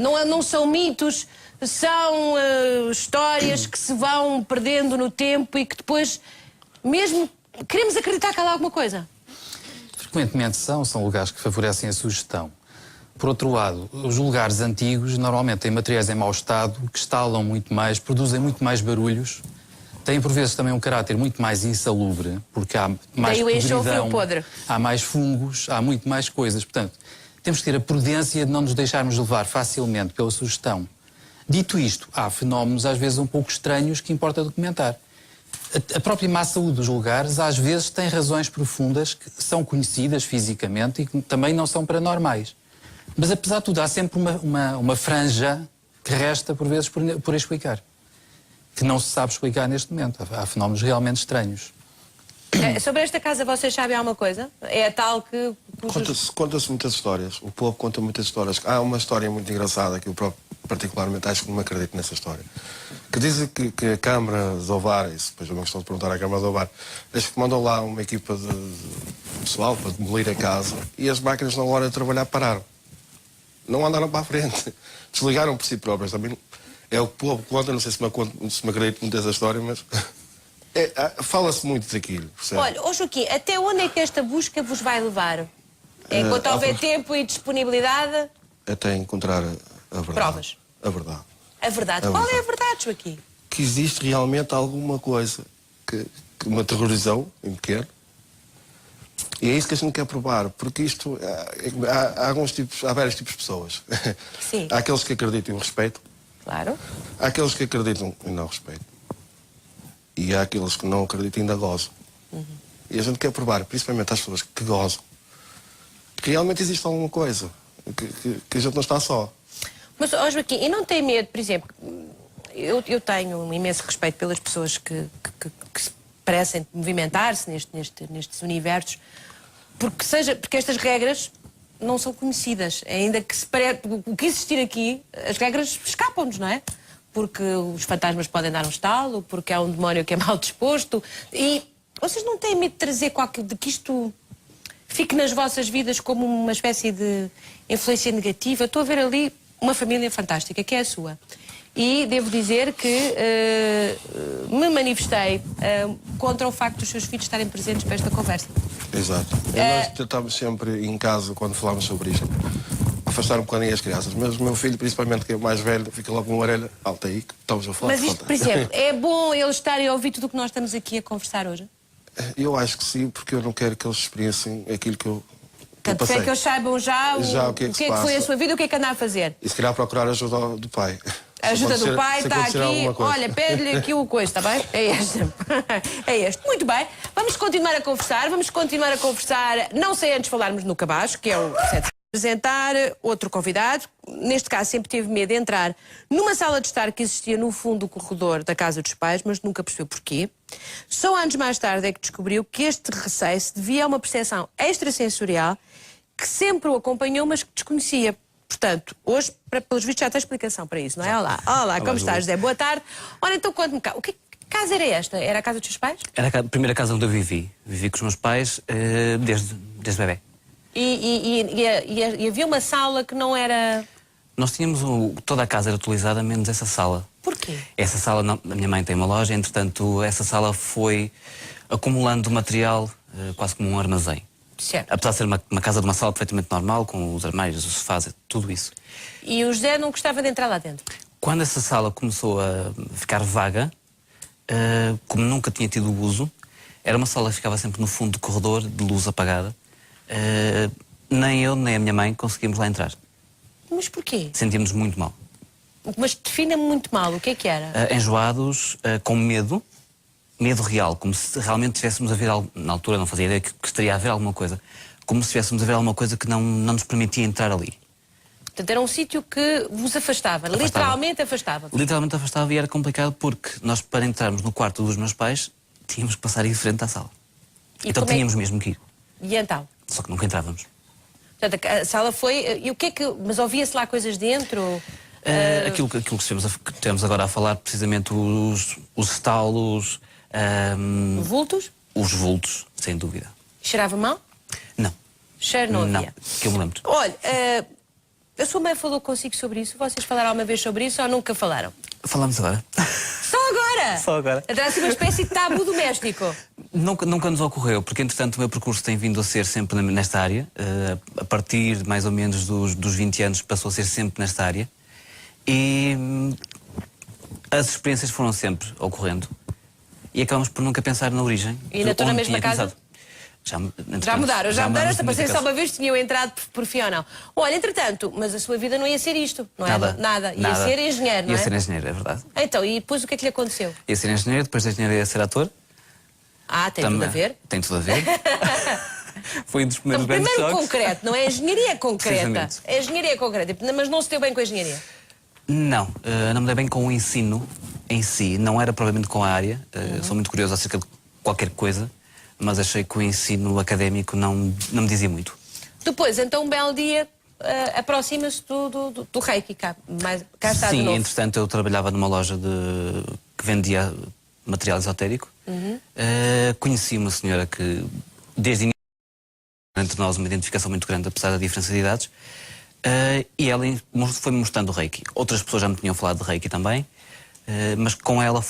Não são mitos, são histórias que se vão perdendo no tempo e que depois... mesmo queremos acreditar que há lá alguma coisa. Frequentemente são lugares que favorecem a sugestão. Por outro lado, os lugares antigos normalmente têm materiais em mau estado, que estalam muito mais, produzem muito mais barulhos, têm por vezes também um caráter muito mais insalubre, porque há mais podridão, há mais fungos, há muito mais coisas. Portanto, temos que ter a prudência de não nos deixarmos levar facilmente pela sugestão. Dito isto, há fenómenos às vezes um pouco estranhos que importa documentar. A própria má saúde dos lugares às vezes tem razões profundas que são conhecidas fisicamente e que também não são paranormais. Mas apesar de tudo há sempre uma franja que resta por vezes por explicar. Que não se sabe explicar neste momento. Há fenómenos realmente estranhos. Sobre esta casa vocês sabem alguma coisa? É a tal que... Conta-se muitas histórias. O povo conta muitas histórias. Há uma história muito engraçada que eu próprio, particularmente, acho que não acredito nessa história. Que dizem que a Câmara de Ovar, isso depois é uma questão de perguntar à Câmara de Ovar, eles que mandam lá uma equipa de pessoal para demolir a casa e as máquinas na hora de trabalhar pararam. Não andaram para a frente. Desligaram por si próprias. Também é o que o povo conta, não sei se me acredito muito dessa história, mas... fala-se muito daquilo. Percebe? Olha, Joaquim, até onde é que esta busca vos vai levar? Enquanto houver tempo e disponibilidade? Até encontrar a verdade. Provas. A verdade. A verdade. Qual é a verdade, Joaquim? Que existe realmente alguma coisa que me aterrorizou em pequeno. E é isso que a gente quer provar, porque isto há vários tipos de pessoas. Sim. Há aqueles que acreditam em respeito. Claro. Há aqueles que acreditam em não respeito. E há aqueles que não acreditam e ainda gozam. E a gente quer provar, principalmente às pessoas que gozam, que realmente existe alguma coisa, que a gente não está só. Mas, Joaquim, e não tem medo, por exemplo, eu tenho um imenso respeito pelas pessoas que se parecem movimentar-se nestes universos, porque estas regras não são conhecidas. Ainda que o que existir aqui, as regras escapam-nos, não é? Porque os fantasmas podem dar um estalo, porque há um demónio que é mal disposto. E vocês não têm medo de trazer de que isto fique nas vossas vidas como uma espécie de influência negativa? Estou a ver ali uma família fantástica, que é a sua. E devo dizer que me manifestei contra o facto dos seus filhos estarem presentes para esta conversa. Exato. Nós tentamos sempre em casa, quando falamos sobre isto, afastar um bocadinho as crianças. Mas o meu filho, principalmente, que é o mais velho, fica logo com uma orelha alta aí, que estamos a falar. Mas isto, por exemplo, é bom eles estarem a ouvir tudo o que nós estamos aqui a conversar hoje? Eu acho que sim, porque eu não quero que eles experiencem aquilo que eu Portanto, passei. é que eles saibam já o que é que foi a sua vida, o que é que anda a fazer. E se calhar procurar a ajuda do pai. A ajuda do pai está aqui. Olha, pede-lhe aqui o coisa, está bem? É este. É este. Muito bem. Vamos continuar a conversar. Não sei antes falarmos no cabaz, que é o set. Apresentar outro convidado. Neste caso, sempre teve medo de entrar numa sala de estar que existia no fundo do corredor da casa dos pais, mas nunca percebeu porquê. Só anos mais tarde é que descobriu que este receio se devia a uma percepção extrasensorial que sempre o acompanhou, mas que desconhecia. Portanto, hoje, pelos vistos, já tem explicação para isso, não é? Olá, como estás, José? Boa tarde. Ora, então, conte-me cá, que casa era esta? Era a casa dos seus pais? Era a primeira casa onde eu vivi. Vivi com os meus pais desde bebê. E havia uma sala que não era... Nós tínhamos toda a casa era utilizada, menos essa sala. Porquê? Essa sala, a minha mãe tem uma loja, entretanto, essa sala foi acumulando material quase como um armazém. Certo. Apesar de ser uma casa de uma sala perfeitamente normal, com os armários, os sofás, tudo isso. E o José não gostava de entrar lá dentro? Quando essa sala começou a ficar vaga, como nunca tinha tido uso, era uma sala que ficava sempre no fundo do corredor, de luz apagada. Nem eu, nem a minha mãe conseguimos lá entrar. Mas porquê? Sentíamos muito mal. Mas defina-me muito mal, o que é que era? Enjoados, com medo real, como se realmente estivéssemos a ver algo. Na altura não fazia ideia que estaria a haver alguma coisa, como se estivéssemos a ver alguma coisa que não nos permitia entrar ali. Portanto, era um sítio que vos afastava. Literalmente afastava. Literalmente afastava, e era complicado porque nós, para entrarmos no quarto dos meus pais, tínhamos que passar aí de frente à sala. Então tínhamos mesmo que ir. E então? Só que nunca entrávamos. Portanto, a sala foi... E o que é que... Mas ouvia-se lá coisas dentro? Aquilo que temos agora a falar, precisamente os estalos... vultos? Os vultos, sem dúvida. Cheirava mal? Não. Cheiro não havia? Não, que eu me lembro. Olha, a sua mãe falou consigo sobre isso? Vocês falaram alguma vez sobre isso ou nunca falaram? Falamos agora. Só agora? Só agora. Terá sido uma espécie de tabu doméstico? Nunca nos ocorreu, porque entretanto o meu percurso tem vindo a ser sempre nesta área. A partir mais ou menos dos 20 anos passou a ser sempre nesta área. E as experiências foram sempre ocorrendo. E acabamos por nunca pensar na origem. E ainda estou na mesma casa? Já mudaram. Esta passei só uma vez, tinham entrado por fim ou não. Olha, entretanto, mas a sua vida não ia ser isto, não é? Nada. Ia ser engenheiro, não é? Ia ser engenheiro, é verdade. Então, e depois o que é que lhe aconteceu? Ia ser engenheiro, depois de engenheiro ia ser ator. Tem tudo a ver? Tem tudo a ver. Foi um dos primeiros então, grandes primeiro choques. concreto, não é engenharia concreta. É engenharia concreta, mas não se deu bem com a engenharia? Não, não me dei bem com o ensino em si, não era provavelmente com a área. Sou muito curioso acerca de qualquer coisa, mas achei que o ensino académico não me dizia muito. Depois, então, um belo dia, aproxima-se do Reiki, cá está de novo. Sim, entretanto eu trabalhava numa loja que vendia material esotérico. Conheci uma senhora que, desde início, entre nós uma identificação muito grande, apesar da diferença de idades, e ela foi-me mostrando o Reiki. Outras pessoas já me tinham falado de Reiki também, mas com ela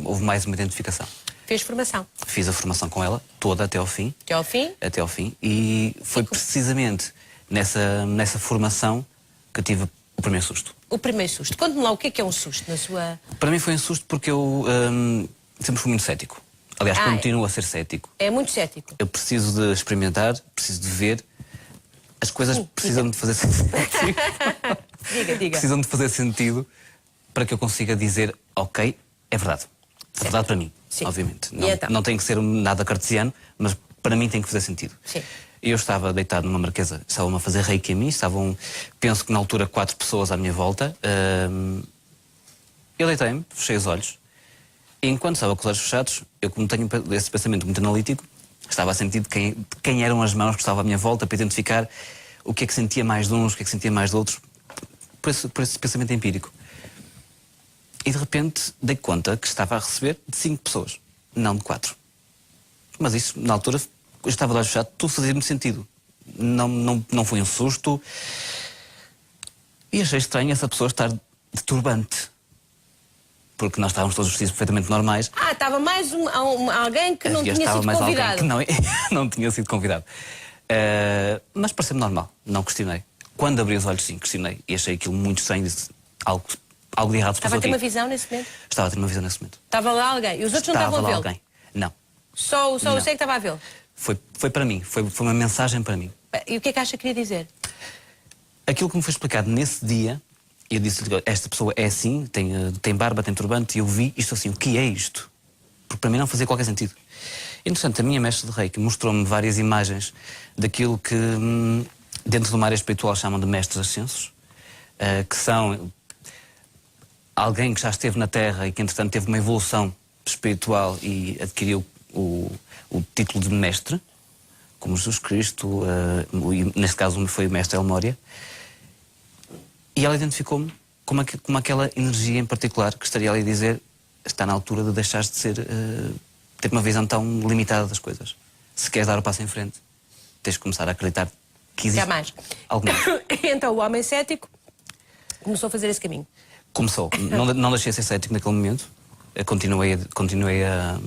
houve mais uma identificação. Fez formação? Fiz a formação com ela, toda até ao fim. Até ao fim? Até ao fim. E foi precisamente nessa formação que tive o primeiro susto. O primeiro susto. Conte-me lá o que é um susto na sua... Para mim foi um susto porque eu sempre fui muito cético. Aliás, continuo a ser cético. É muito cético. Eu preciso de experimentar, preciso de ver. As coisas precisam de fazer sentido. Diga. Precisam de fazer sentido para que eu consiga dizer, ok, é verdade. É verdade para mim, Sim. obviamente. Então? Não tem que ser nada cartesiano, mas para mim tem que fazer sentido. Sim. Eu estava deitado numa marquesa, estavam a fazer reiki a mim, penso que na altura 4 pessoas à minha volta. Eu deitei-me, fechei os olhos, e enquanto estava com os olhos fechados, eu, como tenho esse pensamento muito analítico, estava a sentir de quem eram as mãos que estavam à minha volta para identificar o que é que sentia mais de uns, o que é que sentia mais de outros, por esse pensamento empírico. E de repente dei conta que estava a receber de 5 pessoas, não de 4. Mas isso, na altura, eu estava de olhos fechados, tudo fazia-me sentido. Não foi um susto. E achei estranho essa pessoa estar de turbante. Porque nós estávamos todos vestidos perfeitamente normais. Estava mais alguém que não tinha sido convidado. Que não tinha sido convidado. Mas pareceu-me normal, não questionei. Quando abri os olhos, sim, questionei. E achei aquilo muito estranho, disse algo de errado se passou aqui. Estava a ter uma visão nesse momento? Estava a ter uma visão nesse momento. Estava lá alguém? E os outros não estavam a vê-lo? Estava lá alguém. Não. Só eu sei que estava a vê-lo? Foi para mim, foi uma mensagem para mim. E o que é que acha que queria dizer? Aquilo que me foi explicado nesse dia, eu disse-lhe, esta pessoa é assim, tem barba, tem turbante, e eu vi isto assim, o que é isto? Porque para mim não fazia qualquer sentido. Entretanto, a minha mestre de Reiki mostrou-me várias imagens daquilo que dentro de uma área espiritual chamam de mestres ascensos, que são alguém que já esteve na Terra e que entretanto teve uma evolução espiritual e adquiriu o título de mestre, como Jesus Cristo, neste caso foi o mestre El Moria, e ela identificou-me como aquela energia em particular que estaria ali a dizer, está na altura de deixares de ser, ter uma visão tão limitada das coisas. Se queres dar o passo em frente, tens de começar a acreditar que existe algo mais. Então o homem cético começou a fazer esse caminho. Começou. Não deixei de ser cético naquele momento. Continuei a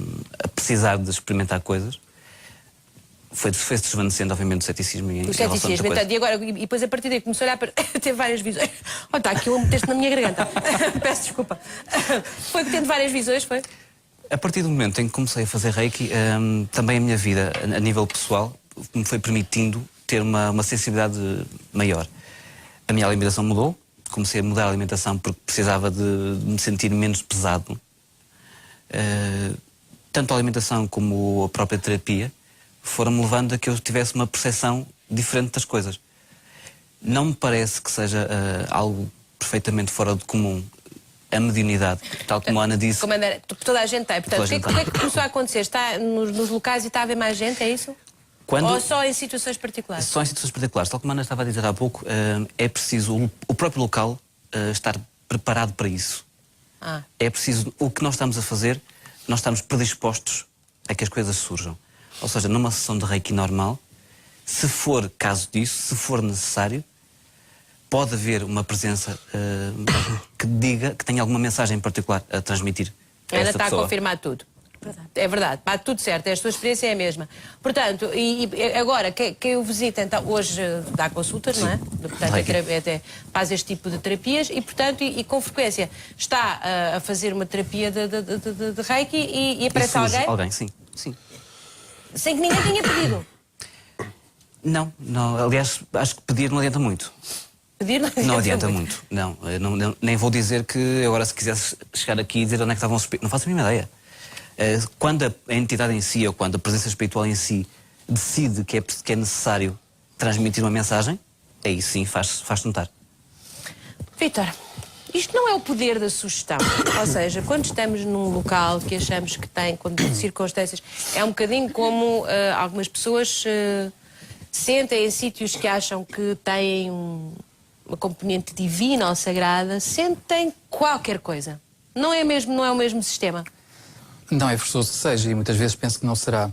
precisar de experimentar coisas. Foi-se desvanecendo, obviamente, o ceticismo em relação a muita coisa. E depois, a partir daí, começou a olhar para... Teve várias visões. Olha, está aqui, eu meteste na minha garganta. Peço desculpa. Foi tendo várias visões, foi? A partir do momento em que comecei a fazer Reiki, também a minha vida, a nível pessoal, me foi permitindo ter uma sensibilidade maior. A minha alimentação mudou. Comecei a mudar a alimentação porque precisava de me sentir menos pesado. Tanto a alimentação como a própria terapia foram-me levando a que eu tivesse uma percepção diferente das coisas. Não me parece que seja algo perfeitamente fora do comum a mediunidade, tal como a Ana disse. Como toda a gente tem. Portanto, o que é que começou a acontecer? Está nos locais e está a haver mais gente, é isso? Ou só em situações particulares? Só em situações particulares. Tal como a Ana estava a dizer há pouco, é preciso o próprio local estar preparado para isso. É preciso, o que nós estamos a fazer, nós estamos predispostos a que as coisas surjam. Ou seja, numa sessão de Reiki normal, se for caso disso, se for necessário, pode haver uma presença que diga, que tenha alguma mensagem em particular a transmitir a Ana essa está pessoa. A confirmar tudo. É verdade, bate tudo certo, a sua experiência é a mesma. Portanto, e agora, quem o visita, então, hoje dá consultas, não é? Portanto, faz este tipo de terapias e, portanto, e com frequência está a fazer uma terapia de Reiki e aparece alguém? Alguém, sim. Sem que ninguém tenha pedido. Não, aliás, acho que pedir não adianta muito. Pedir Não adianta muito. Não, nem vou dizer que agora se quisesse chegar aqui e dizer onde é que estavam os espíritos. Não faço a mínima ideia. Quando a entidade em si, ou quando a presença espiritual em si decide que é necessário transmitir uma mensagem, aí sim faz notar. Vítor, isto não é o poder da sugestão. Ou seja, quando estamos num local que achamos que tem circunstâncias, é um bocadinho como algumas pessoas sentem em sítios que acham que têm uma componente divina ou sagrada, sentem qualquer coisa. Não é o mesmo sistema. Não é forçoso que seja e muitas vezes penso que não será.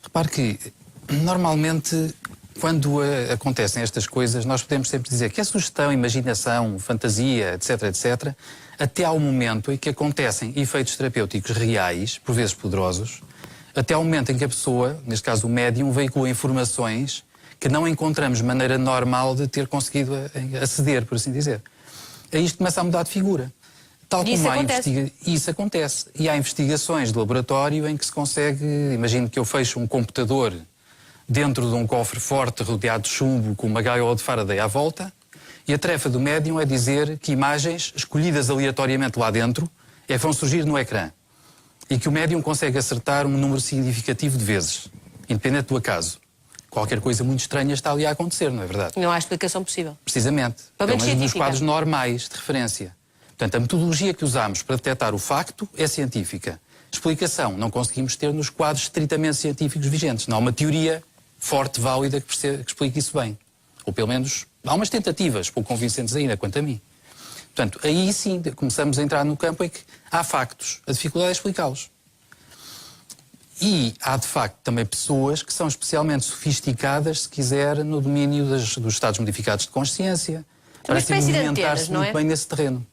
Repare que, normalmente, quando acontecem estas coisas, nós podemos sempre dizer que é sugestão, imaginação, fantasia, etc, etc, até ao momento em que acontecem efeitos terapêuticos reais, por vezes poderosos, até ao momento em que a pessoa, neste caso o médium, veicula informações que não encontramos maneira normal de ter conseguido aceder, por assim dizer. Aí isto começa a mudar de figura. Tal como isso acontece. E há investigações de laboratório em que se consegue... Imagino que eu fecho um computador dentro de um cofre forte rodeado de chumbo com uma gaiola de Faraday à volta e a tarefa do médium é dizer que imagens escolhidas aleatoriamente lá dentro vão surgir no ecrã e que o médium consegue acertar um número significativo de vezes, independente do acaso. Qualquer coisa muito estranha está ali a acontecer, não é verdade? Não há explicação possível. Precisamente. Pelo menos nos quadros normais de referência. Portanto, a metodologia que usamos para detectar o facto é científica. Explicação não conseguimos ter nos quadros estritamente científicos vigentes. Não há uma teoria forte, válida, que explique isso bem. Ou pelo menos há umas tentativas, pouco convincentes ainda, quanto a mim. Portanto, aí sim começamos a entrar no campo em que há factos. A dificuldade é explicá-los. E há, de facto, também pessoas que são especialmente sofisticadas, se quiser, no domínio dos estados modificados de consciência. Parecem movimentar-se muito bem nesse terreno.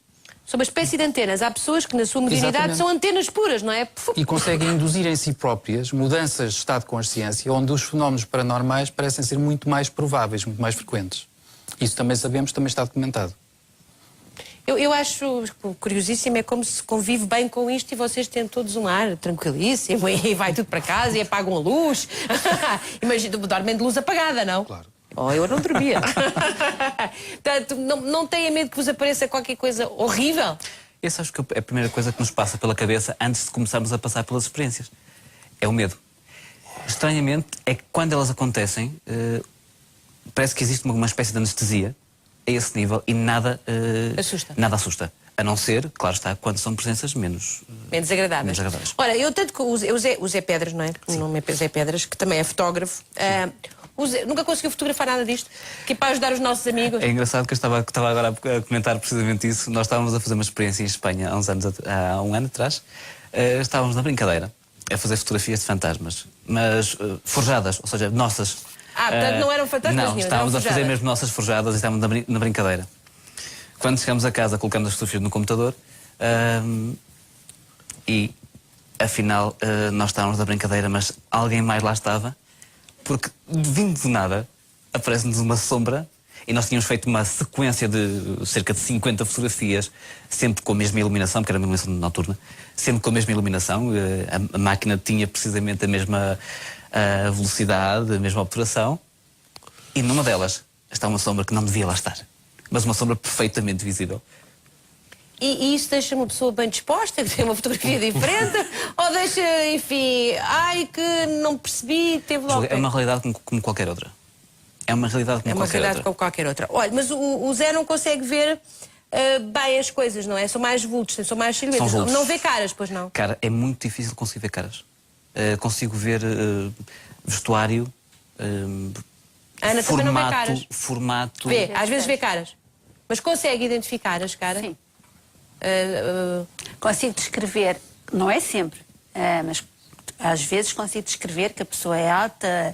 São uma espécie de antenas. Há pessoas que, na sua modernidade, são antenas puras, não é? E conseguem induzir em si próprias mudanças de estado de consciência, onde os fenómenos paranormais parecem ser muito mais prováveis, muito mais frequentes. Isso também sabemos, também está documentado. Eu acho curiosíssimo, é como se convive bem com isto e vocês têm todos um ar tranquilíssimo e vai tudo para casa e apagam a luz. Imagina, dormem de luz apagada, não? Claro. Oh, eu não dormia. Portanto, não tenha medo que vos apareça qualquer coisa horrível? Essa acho que é a primeira coisa que nos passa pela cabeça antes de começarmos a passar pelas experiências. É o medo. Estranhamente, é que quando elas acontecem, parece que existe uma espécie de anestesia a esse nível e nada assusta. A não ser, claro está, quando são presenças menos agradáveis. Ora, eu tanto que o Zé Pedras, não é? O nome é Zé Pedras, que também é fotógrafo. Nunca conseguiu fotografar nada disto? Que é para ajudar os nossos amigos? É engraçado que eu estava agora a comentar precisamente isso. Nós estávamos a fazer uma experiência em Espanha há um ano atrás. Estávamos na brincadeira a fazer fotografias de fantasmas, mas forjadas, ou seja, nossas. Portanto não eram fantasmas Não, estávamos a fazer mesmo nossas forjadas e estávamos na brincadeira. Quando chegamos a casa, colocamos as fotografias no computador e, afinal, nós estávamos na brincadeira, mas alguém mais lá estava, porque, vindo de nada, aparece-nos uma sombra e nós tínhamos feito uma sequência de cerca de 50 fotografias, sempre com a mesma iluminação, porque era uma iluminação noturna, sempre com a mesma iluminação, a máquina tinha precisamente a mesma velocidade, a mesma obturação, e numa delas está uma sombra que não devia lá estar, mas uma sombra perfeitamente visível. E isso deixa uma pessoa bem disposta, que tem uma fotografia diferente? Ou deixa, enfim, que não percebi, teve logo... É uma realidade como qualquer outra. É uma realidade como qualquer outra. Olha, mas o Zé não consegue ver bem as coisas, não é? São mais vultos, são mais silhuetas. Não vê caras, pois não? Cara, é muito difícil conseguir ver caras. Consigo ver vestuário, Ana também não vê caras. Formato... Vê, às vezes vê caras. Mas consegue identificar as caras? Sim. Consigo descrever, não é sempre, mas às vezes consigo descrever que a pessoa é alta,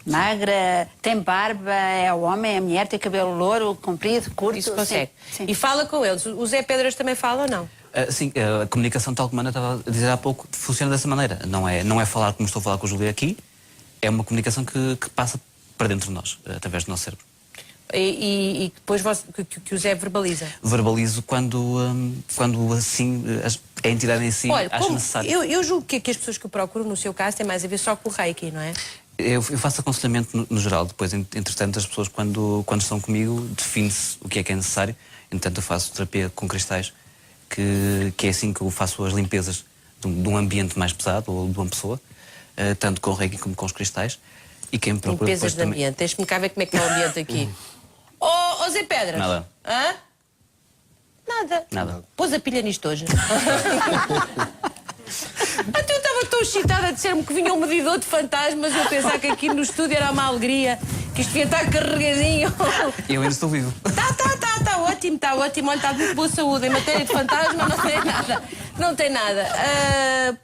magra, tem barba, é homem, é mulher, tem cabelo louro, comprido, curto. Isso consegue. Sim. E fala com eles. O Zé Pedras também fala ou não? Sim, a comunicação, tal como a Ana estava a dizer há pouco, funciona dessa maneira. Não é falar como estou a falar com a Júlia aqui, é uma comunicação que passa para dentro de nós, através do nosso cérebro. E depois que o Zé verbaliza? Verbalizo quando assim a entidade em si acha necessário. Eu julgo que as pessoas que eu procuro, no seu caso, têm mais a ver só com o Reiki, não é? Eu faço aconselhamento no geral, depois, entretanto, as pessoas, quando estão comigo, define-se o que é necessário. Entretanto, eu faço terapia com cristais, que é assim que eu faço as limpezas de um ambiente mais pesado ou de uma pessoa, tanto com o Reiki como com os cristais. E quem me procura limpezas de ambiente. Deixa-me cá ver como é que está o ambiente aqui. Oh, Zé Pedras! Nada. Hã? Nada. Pôs a pilha nisto hoje. Até eu estava tão excitada a dizer-me que vinha um medidor de fantasmas e eu pensar que aqui no estúdio era uma alegria, que isto ia estar carregadinho. Eu ainda estou vivo. Está ótimo. Olha, está de muito boa saúde. Em matéria de fantasma não tem nada.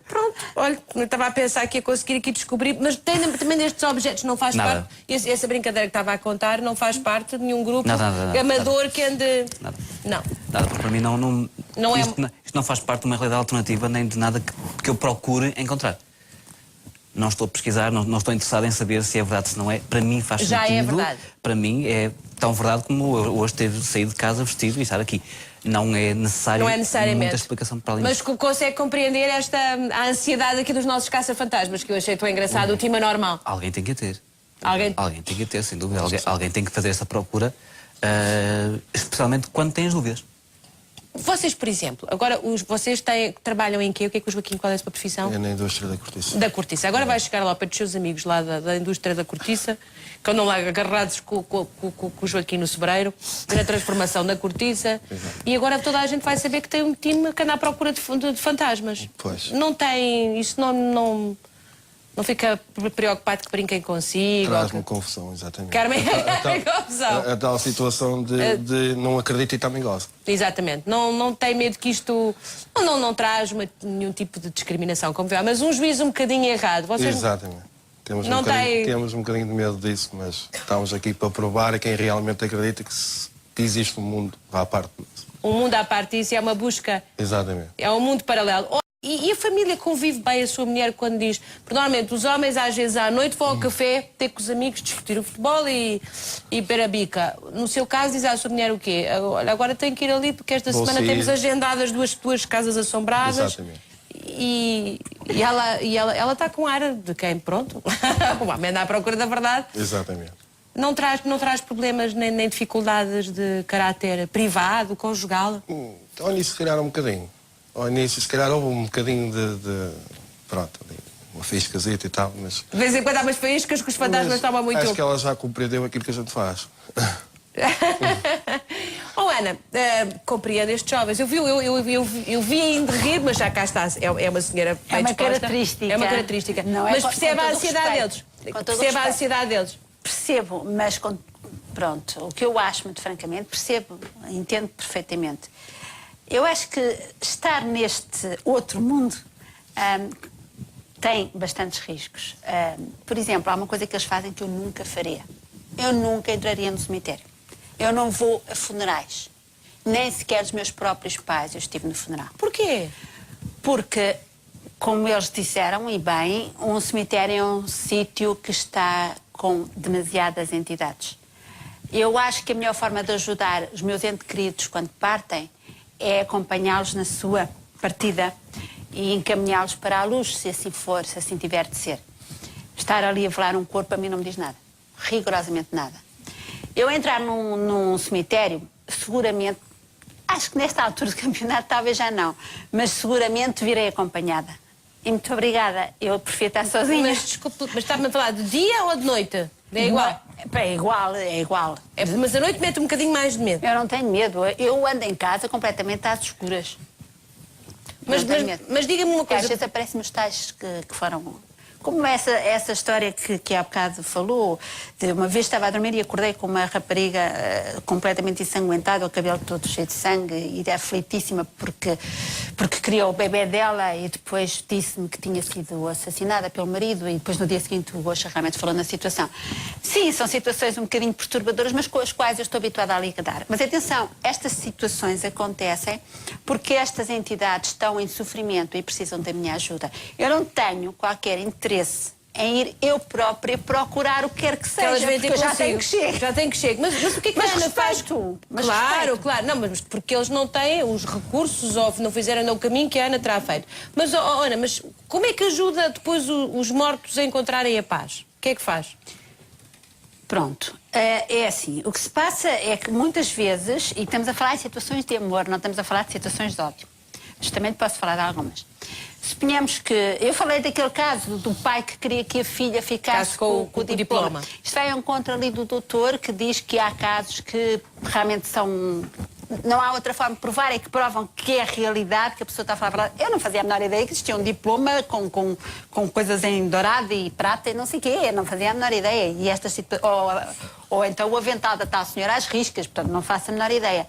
Pronto, olha, eu estava a pensar que ia conseguir aqui descobrir, mas também destes objetos não faz nada. parte. Essa brincadeira que estava a contar não faz parte de nenhum grupo nada, amador que ande. Nada. Não. Nada, porque para mim isto não faz parte de uma realidade alternativa nem de nada que eu procure encontrar. Não estou a pesquisar, não estou interessado em saber se é verdade, se não é. Para mim faz Já sentido. é verdade. Para mim é tão verdade como eu hoje ter saído de casa vestido e estar aqui. Não é necessário. Não é necessariamente. Muita explicação para além Mas disso. consegue compreender a ansiedade aqui dos nossos caça-fantasmas, que eu achei tão engraçado, o time anormal. Alguém tem que a ter. Alguém tem que a ter, sem dúvida. Alguém tem que fazer essa procura, especialmente quando tem as dúvidas. Vocês, por exemplo, agora vocês trabalham em quê? O que é que o Joaquim, qual é a sua profissão? É na indústria da cortiça. Da cortiça. Agora vai chegar lá para os seus amigos lá da indústria da cortiça, que andam lá agarrados com o Joaquim no sobreiro, na transformação da cortiça. Exato. E agora toda a gente vai saber que tem um time que anda à procura de fantasmas. Pois. Não tem... Isso não fica preocupado que brinquem consigo? Traz-me confusão, exatamente. Carmen, confusão. A tal situação de não acredito e também gosto. Exatamente. Não tem medo que isto... Não traz nenhum tipo de discriminação, como vê. Mas um juízo um bocadinho errado. Vocês... Exatamente. Temos um bocadinho de medo disso, mas estamos aqui para provar a quem realmente acredita que existe um mundo à parte disso. Um mundo à parte disso é uma busca... Exatamente. É um mundo paralelo. E a família convive bem a sua mulher quando diz... Porque normalmente os homens às vezes à noite vão ao café ter com os amigos, discutir o futebol e beber a bica. No seu caso diz à sua mulher o quê? Olha, agora tenho que ir ali porque esta semana temos agendadas duas casas assombradas. Exatamente. E ela está com ar de quem? Pronto. O homem anda à procura da verdade. Exatamente. Não traz problemas nem dificuldades de caráter privado, conjugal? Ao início se calhar um bocadinho. Ao início se calhar houve um bocadinho pronto, uma fiscazita e tal, mas... De vez em quando há umas faíscas que os fantasmas tomam muito... Acho que ela já compreendeu aquilo que a gente faz. Oh, Ana, compreendo estes jovens. Eu vi ainda rir, mas já cá está. É uma senhora bem disposta. Característica. É uma característica. Não é mas percebe a ansiedade deles. Percebe a ansiedade deles. Percebo, mas pronto, o que eu acho, muito francamente, percebo, entendo perfeitamente. Eu acho que estar neste outro mundo tem bastantes riscos. Por exemplo, há uma coisa que eles fazem que eu nunca faria. Eu nunca entraria no cemitério. Eu não vou a funerais. Nem sequer dos meus próprios pais eu estive no funeral. Porquê? Porque, como eles disseram, e bem, um cemitério é um sítio que está com demasiadas entidades. Eu acho que a melhor forma de ajudar os meus entes queridos quando partem é acompanhá-los na sua partida e encaminhá-los para a luz, se assim for, se assim tiver de ser. Estar ali a velar um corpo a mim não me diz nada. Rigorosamente nada. Eu entrar num cemitério, seguramente, acho que nesta altura do campeonato talvez já não, mas seguramente virei acompanhada. E muito obrigada, eu prefiro estar sozinha. Mas desculpe, mas está-me a falar de dia ou de noite? É igual? É igual. Mas a noite mete um bocadinho mais de medo. Eu não tenho medo, eu ando em casa completamente às escuras. Mas diga-me uma Porque às coisa. vezes aparecem-me os tais que foram Como essa história que há bocado falou, de uma vez estava a dormir e acordei com uma rapariga completamente ensanguentada, o cabelo todo cheio de sangue e aflitíssima porque queria o bebê dela e depois disse-me que tinha sido assassinada pelo marido e depois no dia seguinte o Goxa realmente falou na situação. Sim, são situações um bocadinho perturbadoras, mas com as quais eu estou habituada a lidar. Mas atenção, estas situações acontecem porque estas entidades estão em sofrimento e precisam da minha ajuda. Eu não tenho qualquer interesse em ir eu própria procurar o que quer que seja, porque eu já tenho que chegar. Já tem que chegar. Mas o que é que a Ana faz? Claro. Não, mas porque eles não têm os recursos ou não fizeram o caminho que a Ana terá feito. Mas, Ana, mas como é que ajuda depois os mortos a encontrarem a paz? O que é que faz? Pronto, é assim, o que se passa é que muitas vezes, e estamos a falar em situações de amor, não estamos a falar de situações de ódio, mas também posso falar de algumas. Suponhamos que, eu falei daquele caso do pai que queria que a filha ficasse com o diploma. Isto vai ao encontro ali do doutor que diz que há casos que realmente são... Não há outra forma de provar, é que provam que é realidade, que a pessoa está a falar a verdade. Eu não fazia a menor ideia que existia um diploma com coisas em dourado e prata e não sei o quê. Eu não fazia a menor ideia. E esta ou então o avental da tal senhora às riscas, portanto não faço a menor ideia.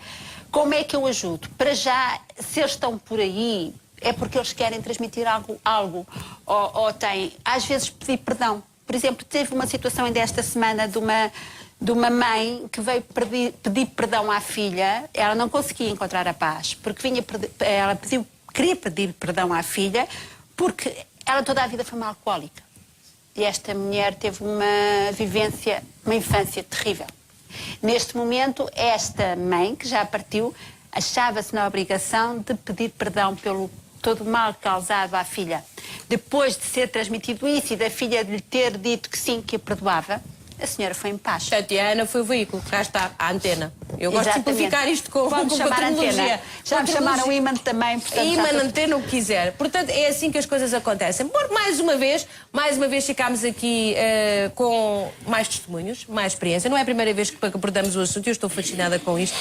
Como é que eu ajudo? Para já, se eles estão por aí, é porque eles querem transmitir algo ou têm, às vezes, pedir perdão. Por exemplo, teve uma situação ainda esta semana de uma mãe que veio pedir perdão à filha. Ela não conseguia encontrar a paz, porque ela queria pedir perdão à filha porque ela toda a vida foi uma alcoólica. E esta mulher teve uma infância terrível. Neste momento, esta mãe, que já partiu, achava-se na obrigação de pedir perdão pelo todo o mal causado à filha. Depois de ser transmitido isso e da filha lhe ter dito que sim, que a perdoava, a senhora foi em paz. Tatiana foi o veículo, cá está, a antena. Eu gosto de simplificar isto com tecnologia. Já me chamaram imã também. Imã, antena, o que quiser. Portanto, é assim que as coisas acontecem. Por mais uma vez ficámos aqui com mais testemunhos, mais experiência. Não é a primeira vez que abordamos o assunto e eu estou fascinada com isto.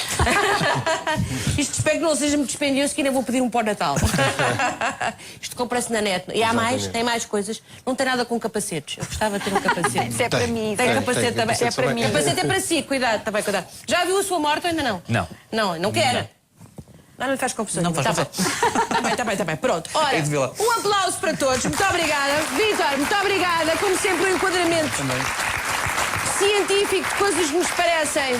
Isto espero que não seja muito dispendioso, que ainda vou pedir um pó Natal. Isto compra-se na net. E há mais, tem mais coisas. Não tem nada com capacetes. Eu gostava de ter um capacete. Isso é para mim. Tem capacete também. É para mim. Capacete é para si, cuidado, também cuidado. Já viu a sua morte ou ainda não? Não quer? Não lhe faz confusão. Não faz confusão. Está bem. Pronto. Ora, um aplauso para todos. Muito obrigada. Vítor, muito obrigada. Como sempre, um enquadramento científico de coisas que nos parecem.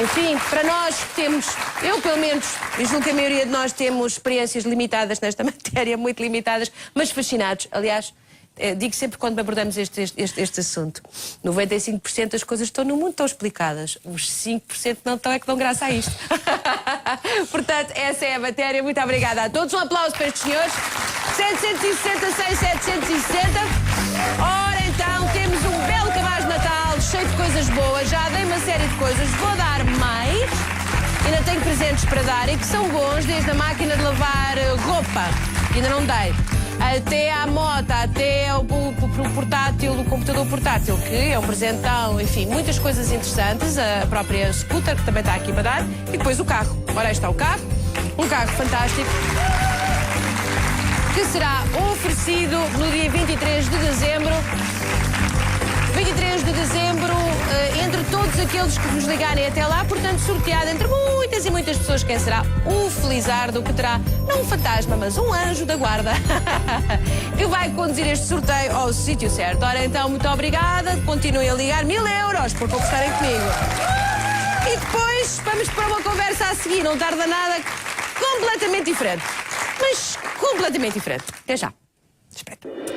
Enfim, para nós que temos, eu pelo menos, e julgo que a maioria de nós temos experiências limitadas nesta matéria, muito limitadas, mas fascinados. Aliás, digo sempre quando abordamos este assunto, 95% das coisas que estão no mundo estão explicadas. Os 5% não estão, é que dão graça a isto. Portanto, essa é a matéria. Muito obrigada a todos. Um aplauso para estes senhores. 766, 760. Ora, então, temos um belo cabaz de Natal, cheio de coisas boas. Já dei uma série de coisas. Vou dar mais. Ainda tenho presentes para dar e que são bons, desde a máquina de lavar roupa, que ainda não dei, até à moto, até o portátil, o computador portátil, que é um presentão, enfim, muitas coisas interessantes, a própria scooter, que também está aqui para dar, e depois o carro. Ora, aí está o carro, um carro fantástico, que será oferecido no dia 23 de dezembro. 23 de dezembro, entre todos aqueles que vos ligarem até lá, portanto, sorteado entre muitas e muitas pessoas, quem será o felizardo que terá, não um fantasma, mas um anjo da guarda, que vai conduzir este sorteio ao sítio certo. Ora, então, muito obrigada, continuem a ligar 1000 euros por conquistarem comigo. E depois vamos para uma conversa a seguir, não tarda nada, completamente diferente. Mas completamente diferente. Até já. Espero.